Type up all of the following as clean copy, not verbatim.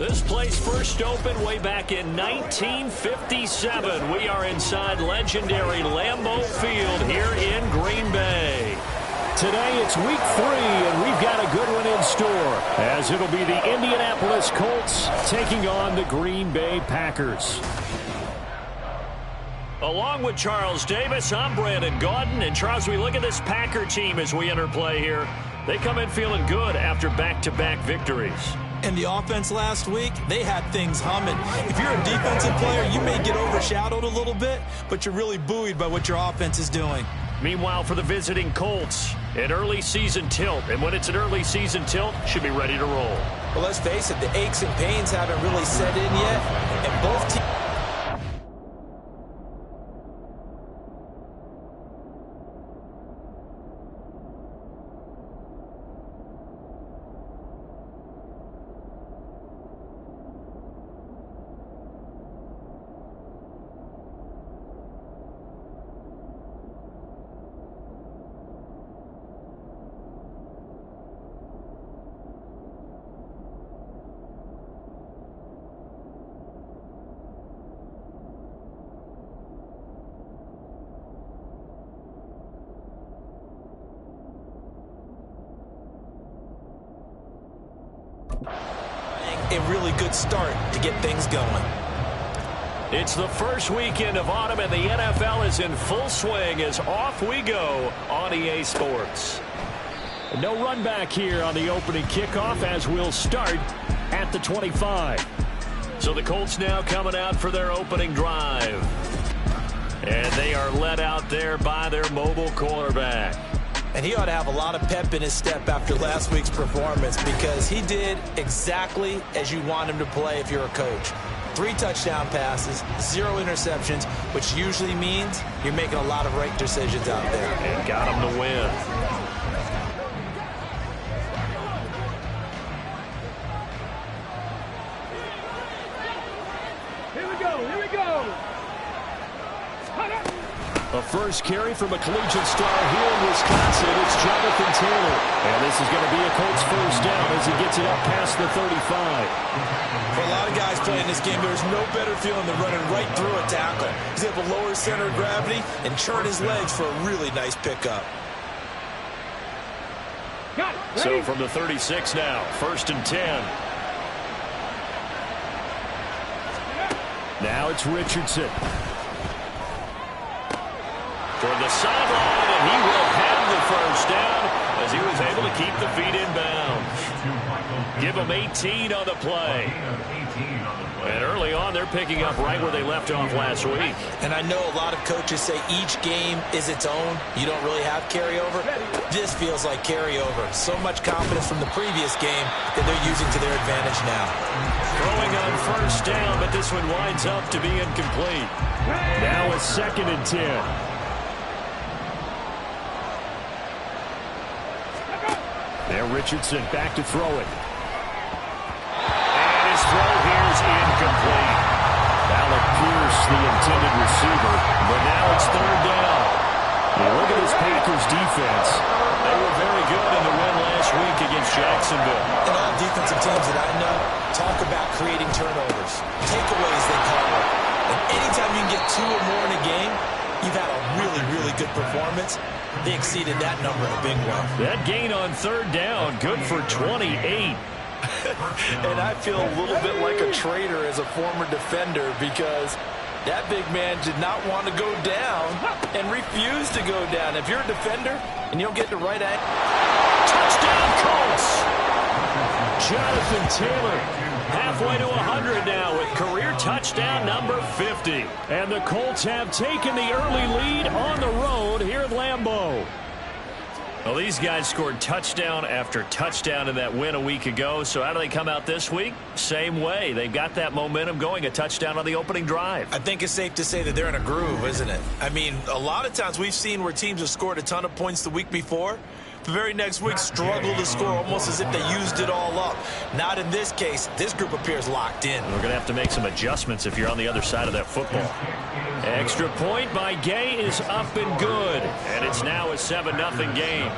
This place first opened way back in 1957. We are inside legendary Lambeau Field here in Green Bay. Today it's week 3, and we've got a good one in store, as it'll be the Indianapolis Colts taking on the Green Bay Packers. Along with Charles Davis, I'm Brandon Gaudin. And Charles, we look at this Packer team as we enter play here. They come in feeling good after back-to-back victories. And the offense last week, they had things humming. If you're a defensive player, you may get overshadowed a little bit, but you're really buoyed by what your offense is doing. Meanwhile, for the visiting Colts, an early season tilt. And when it's an early season tilt, should be ready to roll. Well, let's face it, the aches and pains haven't really set in yet, and both teams... a really good start to get things going. It's the first weekend of autumn, and the NFL is in full swing as off we go on EA Sports. No run back here on the opening kickoff, as we'll start at the 25. So the Colts now coming out for their opening drive. And they are led out there by their mobile quarterback. And he ought to have a lot of pep in his step after last week's performance, because he did exactly as you want him to play if you're a coach. 3 touchdown passes, 0 interceptions, which usually means you're making a lot of right decisions out there. And got him to win. A first carry from a collegiate star here in Wisconsin. It's Jonathan Taylor. And this is going to be a Colts first down as he gets it up past the 35. For a lot of guys playing this game, there's no better feeling than running right through a tackle. He's able to lower his center of gravity and churn his legs for a really nice pickup. So from the 36 now, 1st and 10. Now it's Richardson. Toward the sideline, and he will have the first down as he was able to keep the feet in bounds. Give him 18 on the play. And early on, they're picking up right where they left off last week. And I know a lot of coaches say each game is its own. You don't really have carryover. This feels like carryover. So much confidence from the previous game that they're using to their advantage now. Throwing on first down, but this one winds up to be incomplete. Now it's 2nd and 10. There, Richardson back to throw it. And his throw here is incomplete. Alec Pierce, the intended receiver, but now it's 3rd down. Now look at this Packers defense. They were very good in the win last week against Jacksonville. And all defensive teams that I know talk about creating turnovers. Takeaways, they call it. And anytime you can get 2 or more in a game, you've had a really, really good performance. They exceeded that number in a big way. That gain on 3rd down, good for 28. And I feel a little bit like a traitor as a former defender, because that big man did not want to go down and refused to go down. If you're a defender and you don't get the right angle. Touchdown, Colts! Jonathan Taylor halfway to 100 now with career touchdown number 50. And the Colts have taken the early lead on the road here at Lambeau. Well, these guys scored touchdown after touchdown in that win a week ago. So how do they come out this week? Same way. They've got that momentum going, a touchdown on the opening drive. I think it's safe to say that they're in a groove, isn't it? I mean, a lot of times we've seen where teams have scored a ton of points the week before. The very next week struggle to score, almost as if they used it all up. Not in this case. This group appears locked in. We're going to have to make some adjustments if you're on the other side of that football. Extra point by Gay is up and good. And it's now a 7-0 game.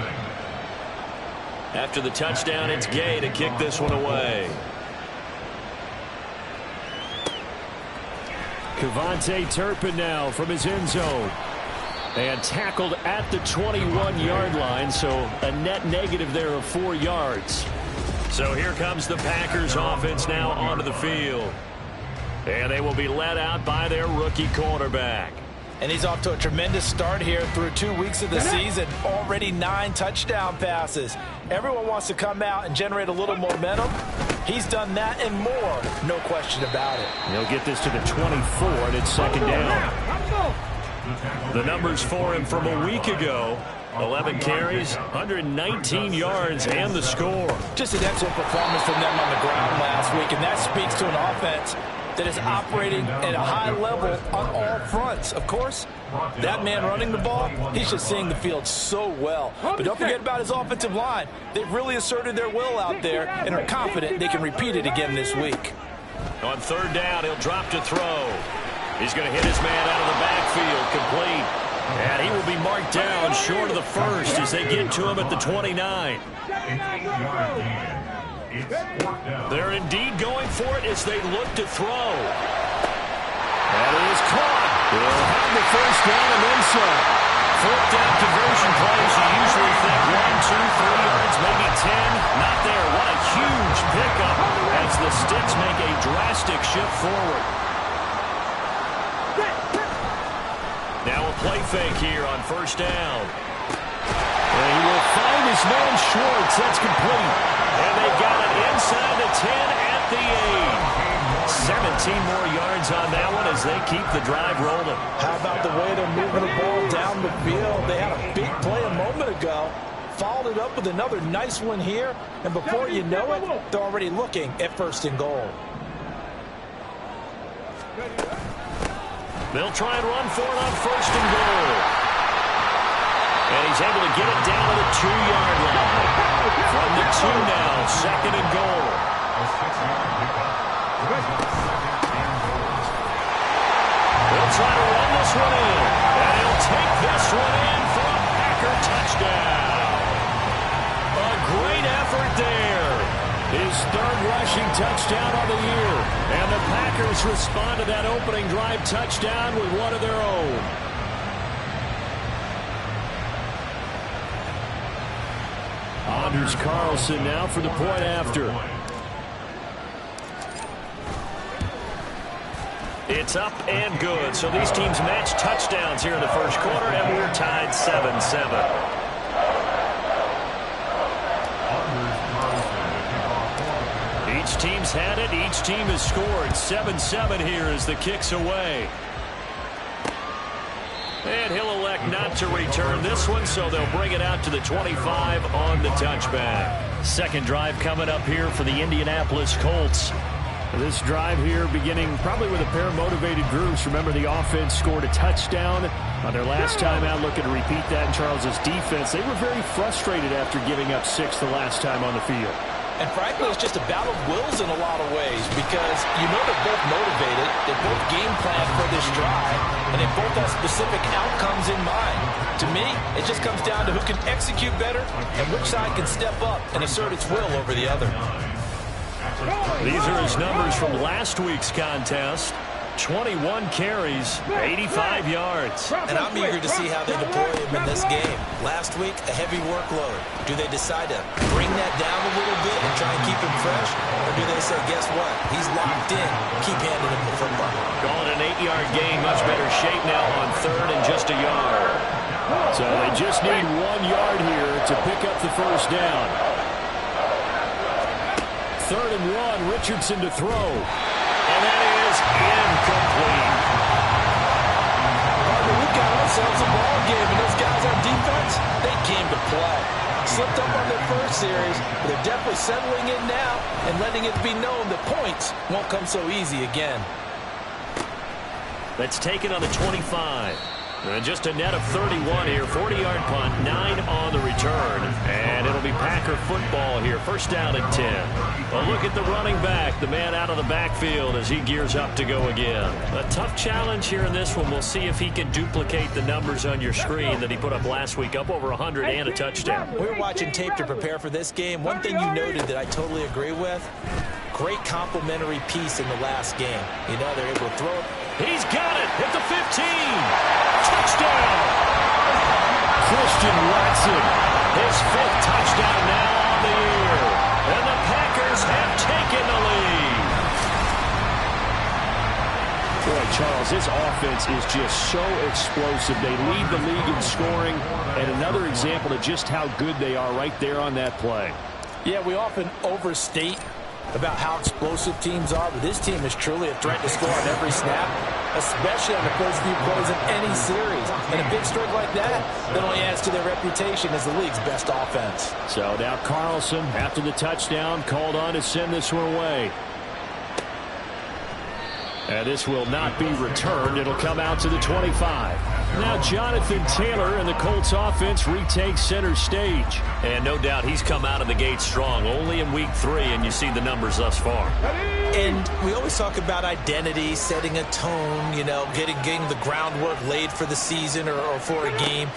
After the touchdown, it's Gay to kick this one away. Kevontae Turpin now from his end zone. And tackled at the 21-yard line, so a net negative there of 4 yards. So here comes the Packers offense now onto the field. And they will be led out by their rookie quarterback. And he's off to a tremendous start here through 2 weeks of the season. Already 9 touchdown passes. Everyone wants to come out and generate a little momentum. He's done that and more, no question about it. He'll get this to the 24, and it's second down. The numbers for him from a week ago: 11 carries, 119 yards, and the score. Just an excellent performance from them on the ground last week, and that speaks to an offense that is operating at a high level on all fronts. Of course, that man running the ball, he's just seeing the field so well. But don't forget about his offensive line. They've really asserted their will out there and are confident they can repeat it again this week. On third down, he'll drop to throw. He's going to hit his man out of the backfield, complete. And he will be marked down short of the first as they get to him at the 29. They're indeed going for it as they look to throw. That is caught. They'll have the first down and then some. Fourth down conversion plays, you usually think 1, 2, 3 yards, maybe 10. Not there. What a huge pickup as the Sticks make a drastic shift forward. Now a play fake here on first down. And he will find his man Schwartz. That's complete. And they got it inside the 10 at the 8. 17 more yards on that one as they keep the drive rolling. How about the way they're moving the ball down the field? They had a big play a moment ago. Followed it up with another nice one here. And before you know it, they're already looking at first and goal. They'll try and run for it on first and goal. And he's able to get it down to the 2-yard line. From the 2 now, second and goal. They'll try to run this one in. And he'll take this one in for a Packer touchdown. A great effort there. His third rushing touchdown of the year. And the Packers respond to that opening drive touchdown with one of their own. Anders Carlson now for the point after. It's up and good. So these teams match touchdowns here in the first quarter, and we're tied 7-7. Each team's had it. Each team has scored. 7-7 here as the kick's away. And he'll elect not to return this one, so they'll bring it out to the 25 on the touchback. Second drive coming up here for the Indianapolis Colts. This drive here beginning probably with a pair of motivated groups. Remember, the offense scored a touchdown on their last time out. Looking to repeat that in Charles's defense. They were very frustrated after giving up 6 the last time on the field. And frankly, it's just a battle of wills in a lot of ways because you know they're both motivated, they both game plan for this drive, and they both have specific outcomes in mind. To me, it just comes down to who can execute better and which side can step up and assert its will over the other. These are his numbers from last week's contest. 21 carries, 85 yards. And I'm eager to see how they deploy him in this game. Last week, a heavy workload. Do they decide to bring that down a little bit and try and keep him fresh? Or do they say, guess what? He's locked in. Keep handing him the football. Call it an 8-yard gain. Much better shape now on third and just a yard. So they just need 1 yard here to pick up the first down. Third and 1, Richardson to throw. And that is incomplete. We've got ourselves a ball game, and those guys on defense, they came to play. Slipped up on their first series, but they're definitely settling in now and letting it be known that points won't come so easy again. That's taken on the 25. And just a net of 31 here. 40-yard punt, 9 on the return. And it'll be Packer football here. First down at 10. Well, look at the running back, the man out of the backfield as he gears up to go again. A tough challenge here in this one. We'll see if he can duplicate the numbers on your screen that he put up last week, up over 100 and a touchdown. We were watching tape to prepare for this game. One thing you noted that I totally agree with, great complimentary piece in the last game. You know, they're able to throw it He's got it at the 15. Touchdown. Christian Watson, his 5th touchdown now on the year. And the Packers have taken the lead. Boy, Charles, this offense is just so explosive. They lead the league in scoring, and another example of just how good they are right there on that play. Yeah, we often overstate about how explosive teams are, but this team is truly a threat to score on every snap, especially on the first few plays of any series. And a big streak like that only adds to their reputation as the league's best offense. So now Carlson, after the touchdown, called on to send this one away. And this will not be returned. It'll come out to the 25. Now Jonathan Taylor and the Colts offense retakes center stage. And no doubt he's come out of the gate strong, only in week 3, and you see the numbers thus far. And we always talk about identity, setting a tone, you know, getting the groundwork laid for the season or for a game.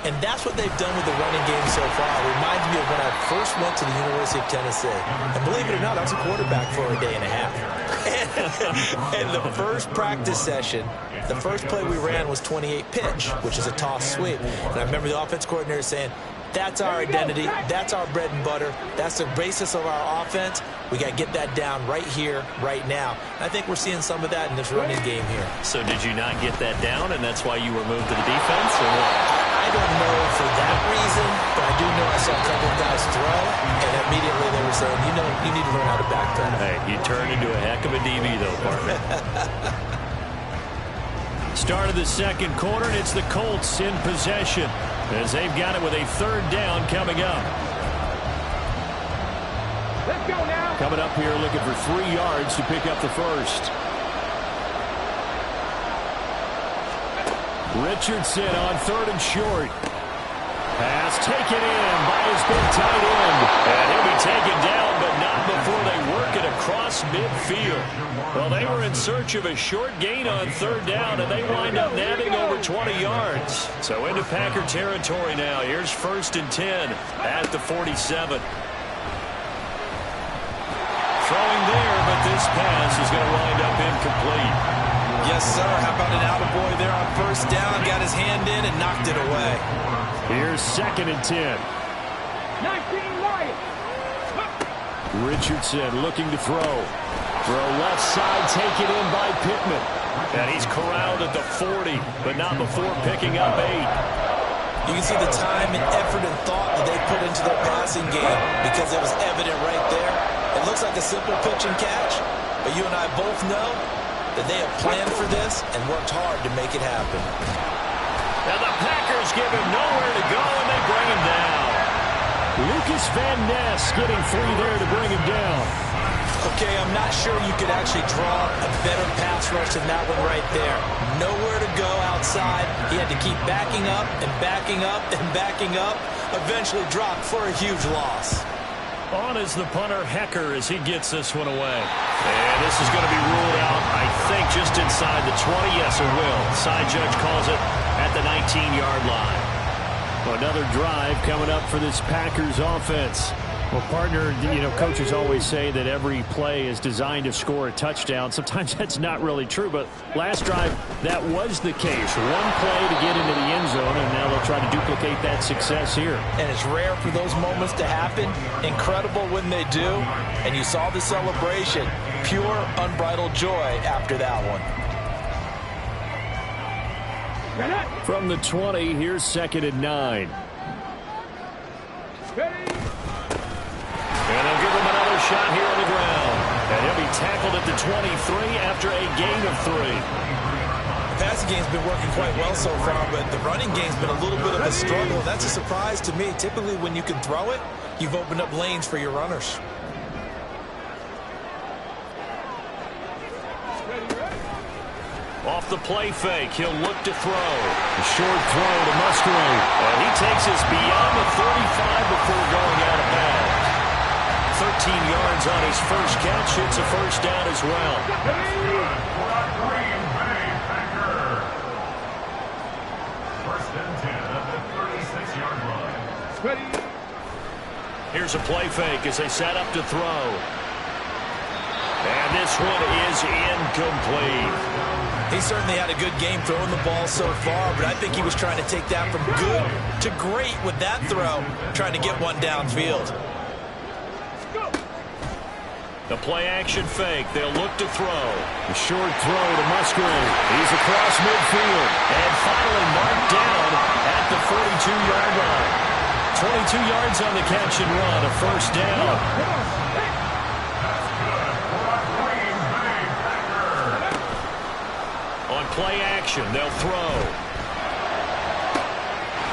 And that's what they've done with the running game so far. It reminds me of when I first went to the University of Tennessee. And believe it or not, I was a quarterback for a day and a half. And the first practice session, the first play we ran was 28 pitch, which is a toss sweep. And I remember the offense coordinator saying, that's our identity, that's our bread and butter, that's the basis of our offense. We got to get that down right here, right now. And I think we're seeing some of that in this running game here. So did you not get that down, and that's why you were moved to the defense, or what? I don't know for that reason, but I do know I saw a couple of guys throw, and immediately they were saying, you know, you need to learn how to backpedal. Hey, you turned into a heck of a DB, though, partner. Start of the second quarter, and it's the Colts in possession as they've got it with a 3rd down coming up. Let's go now. Coming up here looking for 3 yards to pick up the first. Richardson on 3rd and short. Pass taken in by his big tight end. And he'll be taken down, but not before they work it across midfield. Well, they were in search of a short gain on 3rd down, and they wind up nabbing over 20 yards. So into Packer territory now. Here's 1st and 10 at the 47. Throwing there, but this pass is going to wind up incomplete. Yes, sir. How about an attaboy there on 1st down? Got his hand in and knocked it away. Here's 2nd and 10. 19 Lions. Richardson looking to throw. Throw left side, taken in by Pittman. And he's corralled at the 40, but not before picking up 8. You can see the time and effort and thought that they put into their passing game because it was evident right there. It looks like a simple pitch and catch, but you and I both know that they have planned for this and worked hard to make it happen. And the Packers give him nowhere to go, and they bring him down. Lucas Van Ness getting 3 there to bring him down. Okay, I'm not sure you could actually draw a better pass rush than that one right there. Nowhere to go outside. He had to keep backing up and backing up and backing up. Eventually dropped for a huge loss. On is the punter, Hecker, as he gets this one away. And this is going to be ruled out, I think, just inside the 20. Yes, it will. Side judge calls it at the 19-yard line. Well, another drive coming up for this Packers offense. Well, partner, you know, coaches always say that every play is designed to score a touchdown. Sometimes that's not really true, but last drive, that was the case. One play to get into the end zone, and now they'll try to duplicate that success here. And it's rare for those moments to happen. Incredible when they do. And you saw the celebration. Pure, unbridled joy after that one. From the 20, here's 2nd and 9. And they'll give him another shot here on the ground. And he'll be tackled at the 23 after a gain of 3. The passing game's been working quite well so far, but the running game's been a little bit of a struggle. That's a surprise to me. Typically, when you can throw it, you've opened up lanes for your runners. Off the play fake, he'll look to throw. A short throw to Musgrave. And he takes us beyond the 35 before going out of bounds. 13 yards on his first catch. It's a 1st down as well. Here's a play fake as they set up to throw. And this one is incomplete. He certainly had a good game throwing the ball so far, but I think he was trying to take that from good to great with that throw, trying to get one downfield. The play-action fake. They'll look to throw. The short throw to Musgrave. He's across midfield. And finally marked down at the 42-yard line. 22 yards on the catch and run, a first down. On play action, they'll throw.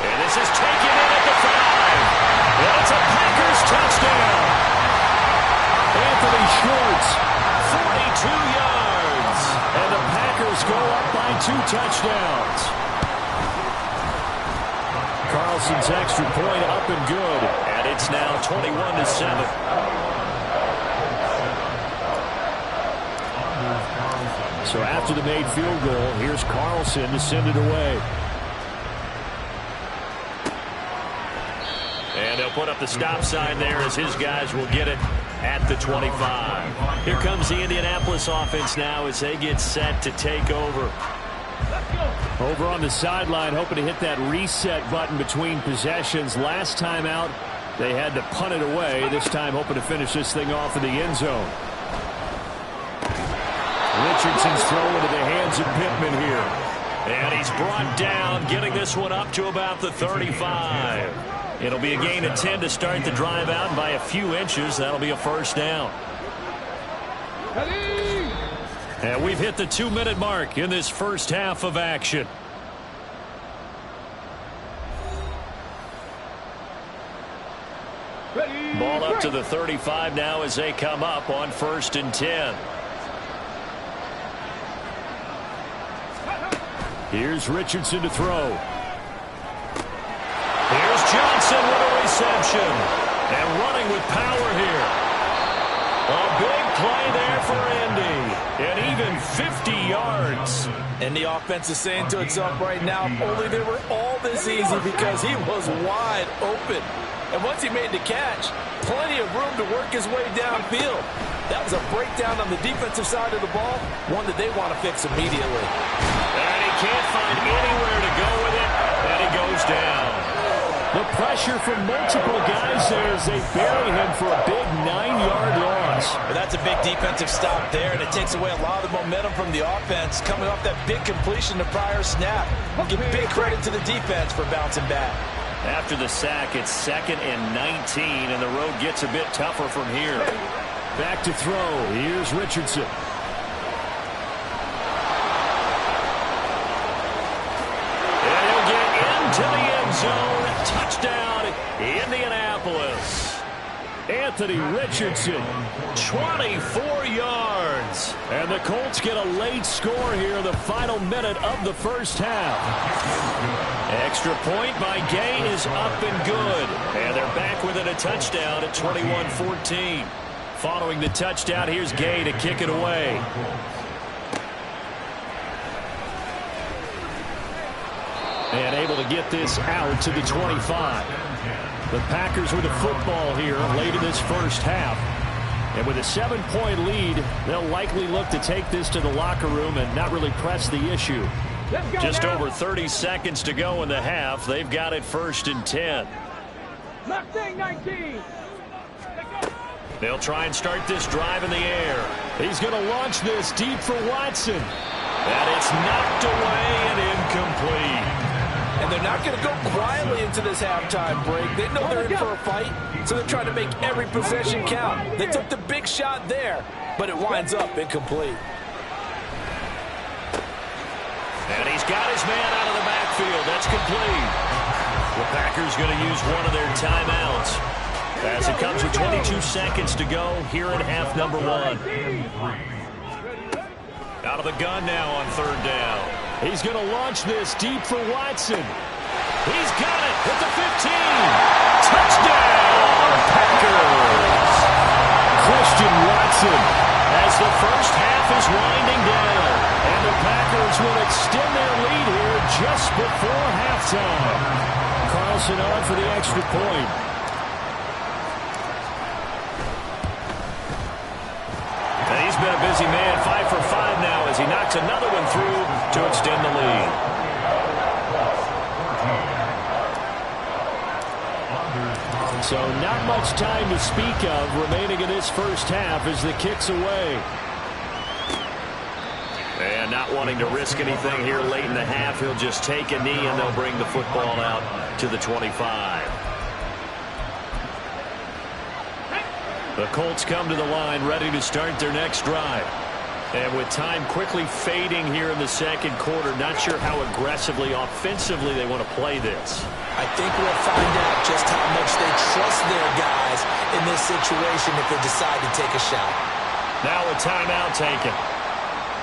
And this is taken in at the 5. And it's a Packers touchdown. Anthony Schwartz, 42 yards. And the Packers go up by 2 touchdowns. Carlson's extra point up and good. And it's now 21-7. So after the made field goal, here's Carlson to send it away. And they'll put up the stop sign there as his guys will get it at the 25. Here comes the Indianapolis offense now as they get set to take over. Over on the sideline, hoping to hit that reset button between possessions. Last time out, they had to punt it away. This time hoping to finish this thing off in the end zone. Richardson's throw into the hands of Pittman here. And he's brought down, getting this one up to about the 35. It'll be a gain of 10 to start the drive out, and by a few inches, that'll be a first down. And we've hit the 2-minute mark in this first half of action. Ball up to the 35 now as they come up on 1st and 10. Here's Richardson to throw. Here's Johnson with a reception. And running with power here. A big play there for Indy. And even 50 yards. And the offense is saying to itself right now, if only they were all this easy, because he was wide open. And once he made the catch, plenty of room to work his way downfield. That was a breakdown on the defensive side of the ball, one that they want to fix immediately. And he can't find anywhere to go with it, and he goes down. The pressure from multiple guys there as they bury him for a big 9-yard loss. But that's a big defensive stop there, and it takes away a lot of the momentum from the offense coming off that big completion the prior snap. I'll give big credit to the defense for bouncing back. After the sack, it's 2nd and 19, and the road gets a bit tougher from here. Back to throw. Here's Richardson. And he'll get into the end zone. Touchdown, Indianapolis. Anthony Richardson, 24 yards. And the Colts get a late score here in the final minute of the first half. Extra point by Gay is up and good. And they're back within a touchdown at 21-14. Following the touchdown, here's Gay to kick it away. And able to get this out to the 25. The Packers with the football here late in this first half. And with a 7-point lead, they'll likely look to take this to the locker room and not really press the issue. Just over 30 seconds to go in the half. They've got it 1st and 10. Left thing, 19. They'll try and start this drive in the air. He's going to launch this deep for Watson. And it's knocked away and incomplete. And they're not going to go quietly into this halftime break. They know they're in for a fight, so they're trying to make every possession count. They took the big shot there, but it winds up incomplete. And he's got his man out of the backfield. That's complete. The Packers going to use one of their timeouts as it comes with 22 seconds to go here in half number 1. Out of the gun now on 3rd down. He's going to launch this deep for Watson. He's got it at the 15. Touchdown, Packers. Christian Watson as the first half is winding down. And the Packers will extend their lead here just before halftime. Carlson on for the extra point. And he's he's been a busy man. 5 for 5 now as he knocks another one through to extend the lead. So not much time to speak of remaining in this first half as the kick's away. And not wanting to risk anything here late in the half, he'll just take a knee and they'll bring the football out to the 25. The Colts come to the line ready to start their next drive. And with time quickly fading here in the second quarter, not sure how aggressively, offensively they want to play this. I think we'll find out just how much they trust their guys in this situation if they decide to take a shot. Now a timeout taken.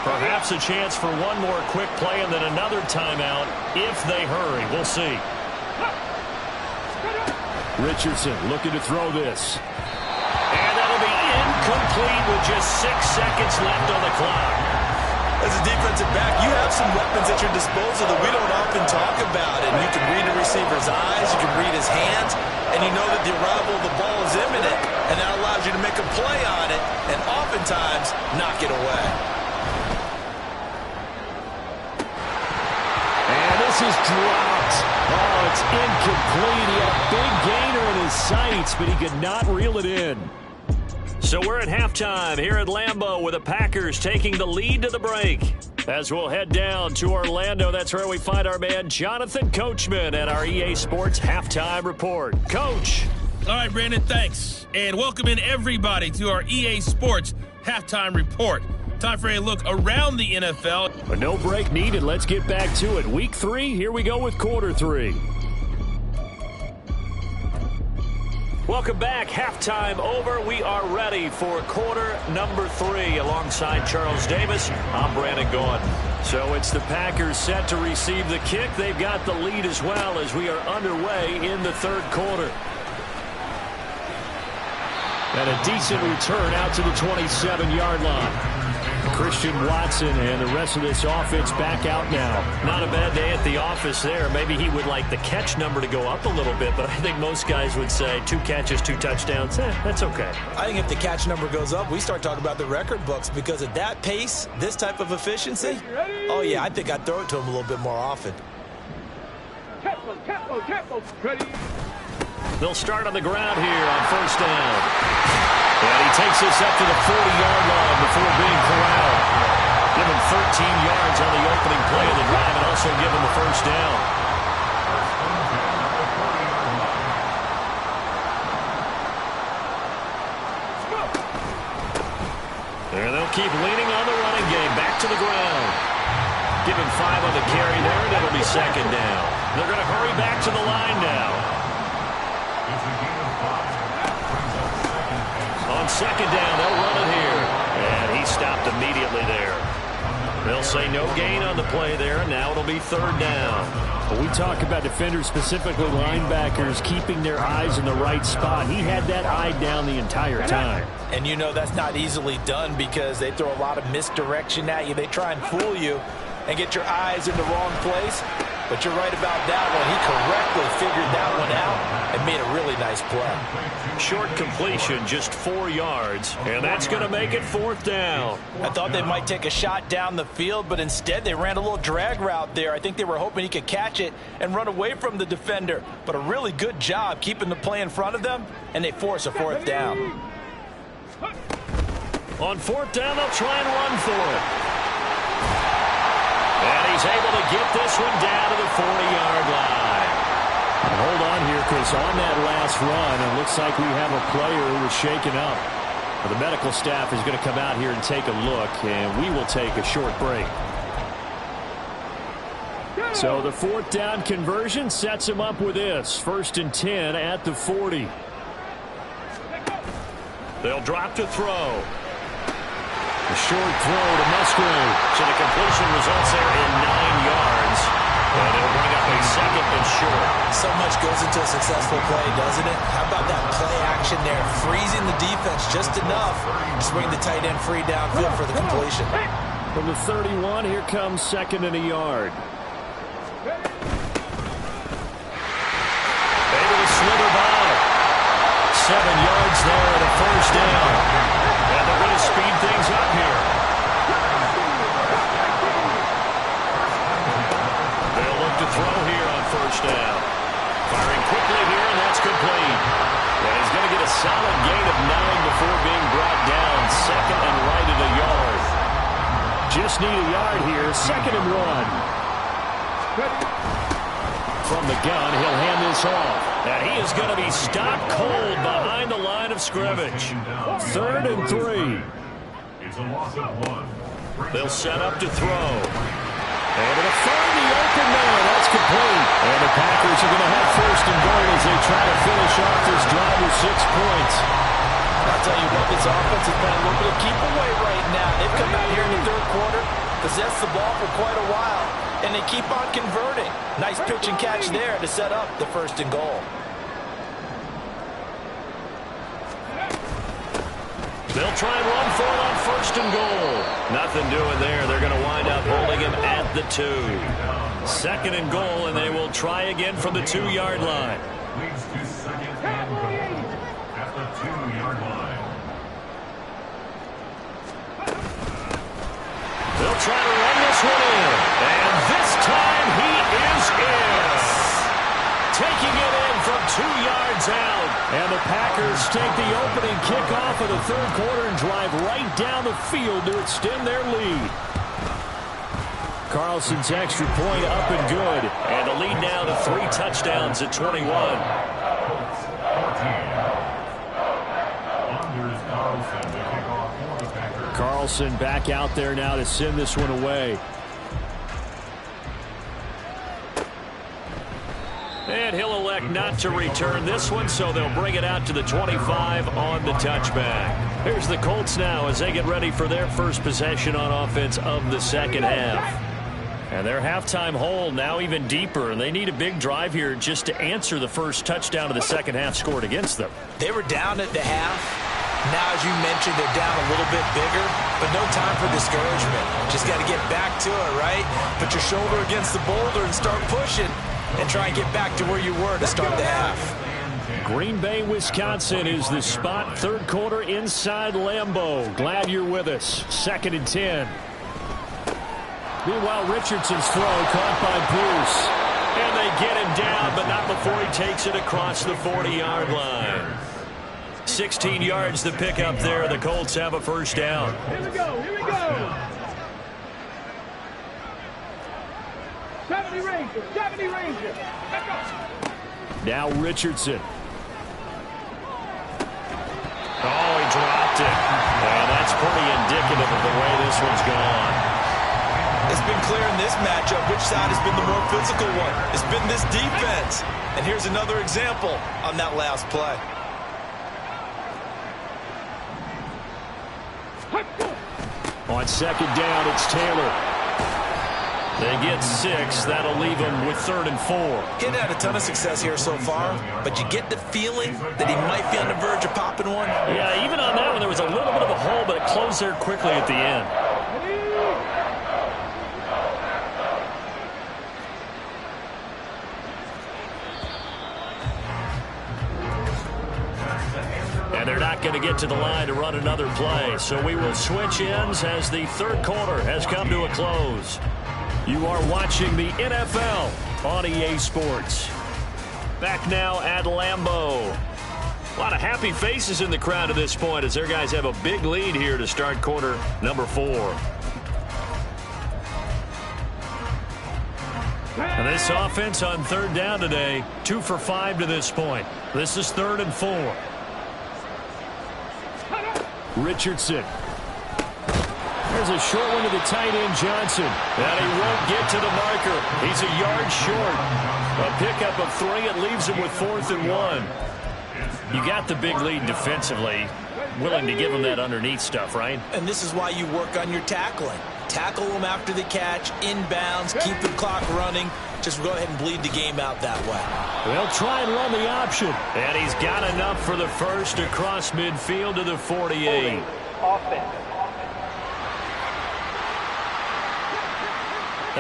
Perhaps a chance for one more quick play and then another timeout if they hurry. We'll see. Richardson looking to throw this. And that'll be incomplete with just 6 seconds left on the clock. As a defensive back, you have some weapons at your disposal that we don't often talk about. And you can read the receiver's eyes, you can read his hands, and you know that the arrival of the ball is imminent, and that allows you to make a play on it and oftentimes knock it away. And this is dropped. Oh, it's incomplete. He had a big gainer in his sights, but he could not reel it in. So we're at halftime here at Lambeau with the Packers taking the lead to the break. As we'll head down to Orlando, that's where we find our man Jonathan Coachman at our EA Sports Halftime Report. Coach. All right, Brandon, thanks. And welcome in everybody to our EA Sports Halftime Report. Time for a look around the NFL. But no break needed. Let's get back to it. Week 3, here we go with quarter 3. Welcome back. Halftime over. We are ready for quarter number 3 alongside Charles Davis. I'm Brandon Gordon. So it's the Packers set to receive the kick. They've got the lead as well as we are underway in the third quarter. And a decent return out to the 27-yard line. Christian Watson and the rest of this offense back out now. Not a bad day at the office there. Maybe he would like the catch number to go up a little bit, but I think most guys would say 2 catches, 2 touchdowns. That's okay. I think if the catch number goes up, we start talking about the record books because at that pace, this type of efficiency, oh, yeah, I think I'd throw it to him a little bit more often. Tempo, ready. They'll start on the ground here on first down. And he takes this up to the 40-yard line before being corralled. Give him 13 yards on the opening play of the drive and also give him the first down. And they'll keep leaning on the running game. Back to the ground. Give him 5 on the carry there, and it'll be second down. They're going to hurry back to the line now. On second down, they'll run it here. And he stopped immediately there. They'll say no gain on the play there. Now it'll be third down. Well, we talk about defenders, specifically linebackers, keeping their eyes in the right spot. He had that eye down the entire time. And you know that's not easily done because they throw a lot of misdirection at you. They try and fool you and get your eyes in the wrong place. But you're right about that one. He correctly figured that one out and made a really nice play. Short completion, just 4 yards, and that's going to make it fourth down. I thought they might take a shot down the field, but instead they ran a little drag route there. I think they were hoping he could catch it and run away from the defender. But a really good job keeping the play in front of them, and they force a fourth down. On fourth down, they'll try and run for it. And he's able to get this one down to the 40-yard line. And hold on here, because on that last run, it looks like we have a player who was shaken up. The medical staff is going to come out here and take a look, and we will take a short break. So the fourth down conversion sets him up with this. 1st and 10 at the 40. They'll drop to throw. A short throw to Musgrave. So the completion results there in 9 yards. And it'll bring up a second and short. So much goes into a successful play, doesn't it? How about that play action there? Freezing the defense just enough to swing the tight end free downfield for the completion. From the 31, here comes 2nd and a yard. Able to slither by. 7 yards there and a first down. And they're going to speed things up here. to throw here on first down. Firing quickly here, and that's complete. And he's going to get a solid gain of 9 before being brought down. Second and right at a yard. Just need a yard here. Second and 1. From the gun, he'll hand this off. And he is going to be stopped cold behind the line of scrimmage. Third and 3. It's a loss of 1. They'll set up to throw. And it'll find the open man. That's complete. And the Packers are going to have first and goal as they try to finish off this drive with 6 points. I'll tell you what, this offense has been a little bit of keep away right now. They've come out here in the third quarter, possessed the ball for quite a while, and they keep on converting. Nice pitch and catch there to set up the first and goal. They'll try and run for it on first and goal. Nothing doing there. They're going to wind up holding him at the 2. Second and goal, and they will try again from the 2-yard line. Leads to second and goal at the 2-yard line. They'll try to run this one in. And this time he is in. Taking it in from 2 yards out. And the Packers take the opening kickoff of the third quarter and drive right down the field to extend their lead. Carlson's extra point up and good. And the lead now to 3 touchdowns at 21. Carlson back out there now to send this one away. And he'll elect not to return this one, so they'll bring it out to the 25 on the touchback. Here's the Colts now as they get ready for their first possession on offense of the second half. And their halftime hole now even deeper, and they need a big drive here just to answer the first touchdown of the second half scored against them. They were down at the half. Now, as you mentioned, they're down a little bit bigger, but no time for discouragement. Just got to get back to it, right? Put your shoulder against the boulder and start pushing and try and get back to where you were to start the half. Green Bay, Wisconsin is the spot. Third quarter inside Lambeau. Glad you're with us. Second and 10. Meanwhile, Richardson's throw caught by Bruce. And they get him down, but not before he takes it across the 40-yard line. 16 yards to pick up there. The Colts have a first down. Here we go. Here we go. 70 Rangers. 70 Rangers. Let's go. Now Richardson. Oh, he dropped it. And that's pretty indicative of the way this one's gone. It's been clear in this matchup which side has been the more physical one. It's been this defense. And here's another example on that last play. On second down, it's Taylor. They get 6. That'll leave them with 3rd and 4. He hadn't had a ton of success here so far, but you get the feeling that he might be on the verge of popping one. Yeah, even on that one, there was a little bit of a hole, but it closed there quickly at the end. And they're not going to get to the line to run another play. So we will switch ends as the third quarter has come to a close. You are watching the NFL on EA Sports. Back now at Lambeau. A lot of happy faces in the crowd at this point as their guys have a big lead here to start quarter number 4. And this offense on third down today, 2 for 5 to this point. This is 3rd and 4. Richardson. There's a short one to the tight end, Johnson. And he won't get to the marker. He's a yard short. A pickup of 3. It leaves him with 4th and 1. You got the big lead defensively. Willing to give him that underneath stuff, right? And this is why you work on your tackling. Tackle them after the catch, inbounds, keep the clock running. Just go ahead and bleed the game out that way. They'll try and run the option. And he's got enough for the first across midfield to the 48.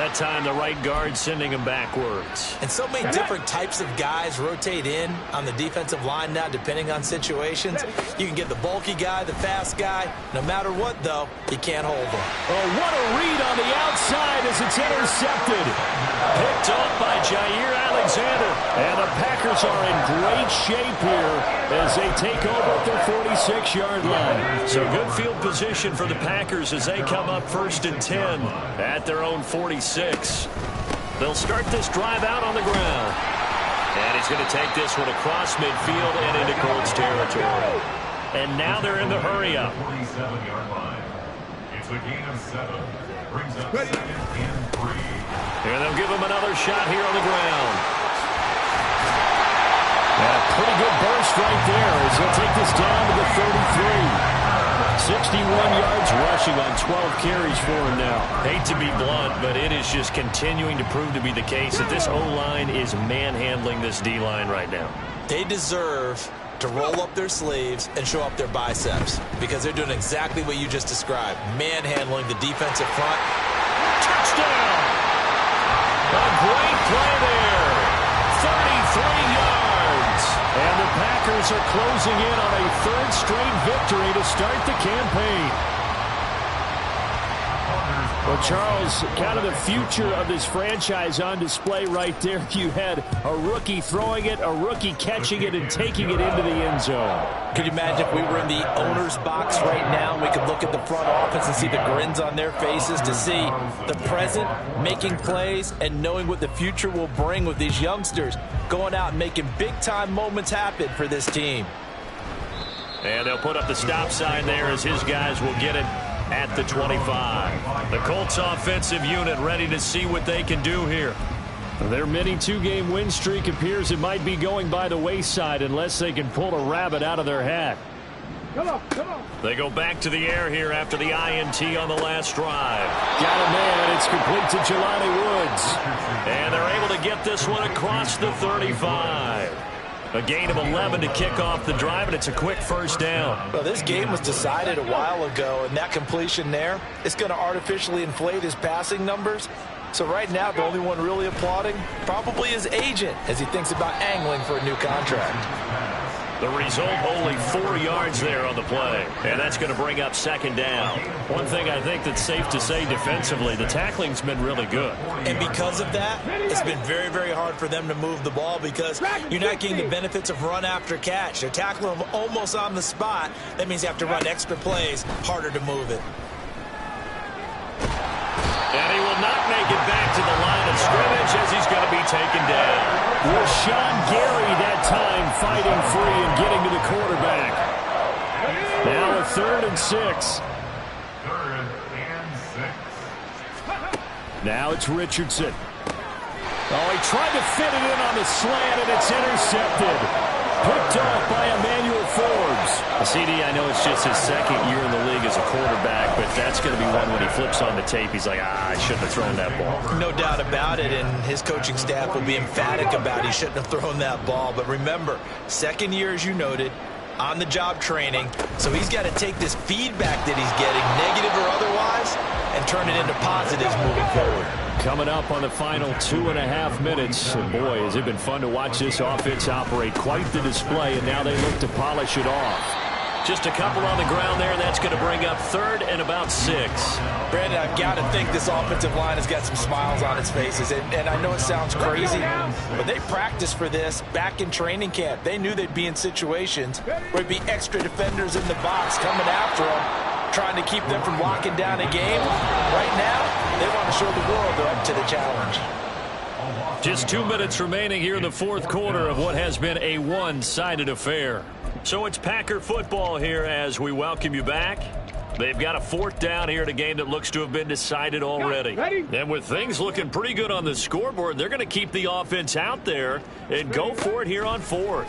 That time the right guard sending him backwards. And so many different types of guys rotate in on the defensive line now, depending on situations. You can get the bulky guy, the fast guy. No matter what, though, you can't hold him. Oh, what a read on the outside as it's intercepted. Picked off by Jair Alexander. And the Packers are in great shape here as they take over at their 46-yard line. So good field position for the Packers as they come up 1st and 10 at their own 46. They'll start this drive out on the ground. And he's going to take this one across midfield and into Colts territory. And now they're in the hurry-up. 47-yard line. It's a gain of 7. Brings up 2nd and 3. And they'll give him another shot here on the ground. And a pretty good burst right there as he'll take this down to the 33. 61 yards rushing on 12 carries for him now. Hate to be blunt, but it is just continuing to prove to be the case that this O-line is manhandling this D-line right now. They deserve to roll up their sleeves and show up their biceps because they're doing exactly what you just described, manhandling the defensive front. Touchdown! A great play there. 33 yards. And the Packers are closing in on a 3rd straight victory to start the campaign. Well, Charles, kind of the future of this franchise on display right there. You had a rookie throwing it, a rookie catching it, and taking it into the end zone. Could you imagine if we were in the owner's box right now, we could look at the front office and see the grins on their faces to see the present making plays and knowing what the future will bring with these youngsters going out and making big-time moments happen for this team. And they'll put up the stop sign there as his guys will get it at the 25. The Colts offensive unit ready to see what they can do here. Their mini 2-game win streak appears it might be going by the wayside unless they can pull a rabbit out of their hat. Come on, come on. They go back to the air here after the INT on the last drive. Got a man. It's complete to Jelani Woods. And they're able to get this one across the 35. A gain of 11 to kick off the drive, and it's a quick 1st down. Well, this game was decided a while ago, and that completion there is going to artificially inflate his passing numbers. So right now, the only one really applauding probably his agent as he thinks about angling for a new contract. The result, only 4 yards there on the play. And that's going to bring up 2nd down. One thing I think that's safe to say defensively, the tackling's been really good. And because of that, it's been very, very hard for them to move the ball because you're not getting the benefits of run after catch. They're tackling them almost on the spot. That means you have to run extra plays, harder to move it. And he will not make it back to the line of scrimmage as he's going to be taken down. Rashawn Gary that time fighting free and getting to the quarterback. Now a 3rd and 6. 3rd and 6. Now it's Richardson. Oh, he tried to fit it in on the slant, and it's intercepted. Picked off by Emmanuel Forbes. CD, I know it's just his 2nd year in the league as a quarterback, but that's going to be one when he flips on the tape. He's like, I shouldn't have thrown that ball. No doubt about it, and his coaching staff will be emphatic about he shouldn't have thrown that ball. But remember, 2nd year, as you noted, on-the-job training. So he's got to take this feedback that he's getting, negative or otherwise, and turn it into positives moving forward. Coming up on the final 2.5 minutes. And boy, has it been fun to watch this offense operate. Quite the display, and now they look to polish it off. Just a couple on the ground there, and that's going to bring up 3rd and about 6. Brandon, I've got to think this offensive line has got some smiles on its faces. And I know it sounds crazy, but they practiced for this back in training camp. They knew they'd be in situations where there'd be extra defenders in the box coming after them, trying to keep them from locking down a game. Right now, they want to show the world they're up to the challenge. Just 2 minutes remaining here in the 4th quarter of what has been a one-sided affair. So it's Packer football here as we welcome you back. They've got a 4th down here in a game that looks to have been decided already. And with things looking pretty good on the scoreboard, they're going to keep the offense out there and go for it here on 4th.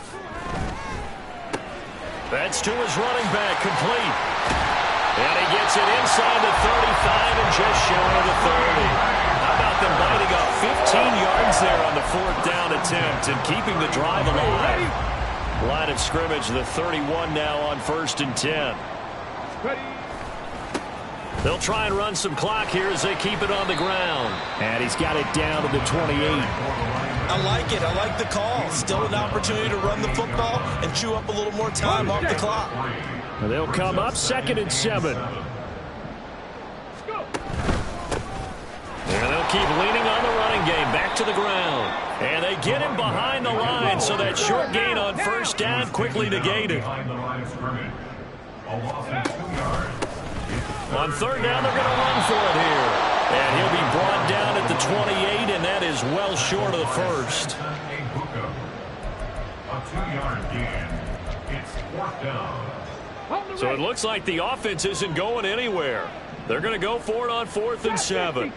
That's to his running back, complete. And he gets it inside the 35 and just shy of the 30. How about them biting up 15 yards there on the 4th down attempt and keeping the drive alive? Line of scrimmage, the 31 now on 1st and 10. They'll try and run some clock here as they keep it on the ground. And he's got it down to the 28. I like it. I like the call. Still an opportunity to run the football and chew up a little more time off the clock. And they'll come up 2nd and 7. And they'll keep leaning on the running game. Back to the ground. And they get him behind the line, so that short gain on 1st down quickly negated. On 3rd down, they're going to run for it here. And he'll be brought down at the 28, and that is well short of the 1st. A 2-yard gain. It's 4th down. So it looks like the offense isn't going anywhere. They're going to go for it on 4th and 7.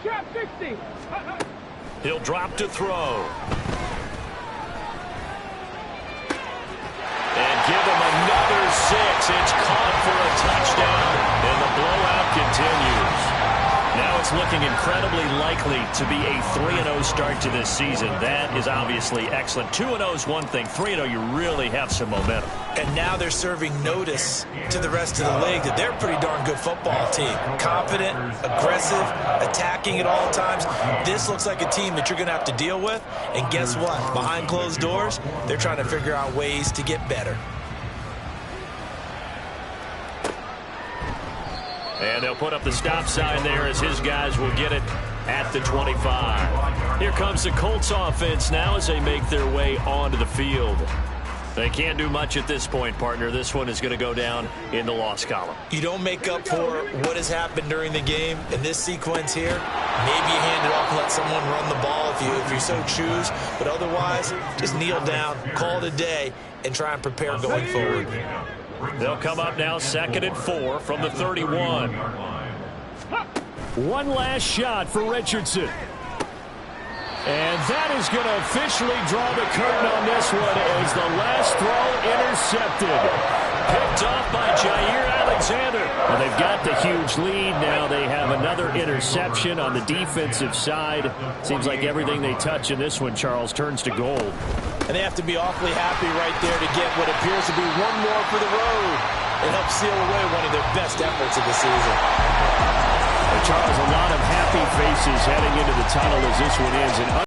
He'll drop to throw. And give him another 6. It's caught for a touchdown, and the blowout continues. Now it's looking incredibly likely to be a 3-0 start to this season. That is obviously excellent. 2-0 is one thing. 3-0, you really have some momentum. And now they're serving notice to the rest of the league that they're a pretty darn good football team. Confident, aggressive, attacking at all times. This looks like a team that you're going to have to deal with. And guess what? Behind closed doors, they're trying to figure out ways to get better. And they'll put up the stop sign there as his guys will get it at the 25. Here comes the Colts offense now as they make their way onto the field. They can't do much at this point, partner. This one is going to go down in the loss column. You don't make up for what has happened during the game in this sequence here. Maybe you hand it off and let someone run the ball if you so choose. But otherwise, just kneel down, call it a day, and try and prepare going forward. They'll come up now 2nd and 4 from the 31. One last shot for Richardson. And that is going to officially draw the curtain on this one as the last throw intercepted. Picked off by Jair Alexander. Well, they've got the huge lead. Now they have another interception on the defensive side. Seems like everything they touch in this one, Charles, turns to gold. And they have to be awfully happy right there to get what appears to be one more for the road. It helps seal away one of their best efforts of the season. Charles, a lot of happy faces heading into the tunnel as this one ends.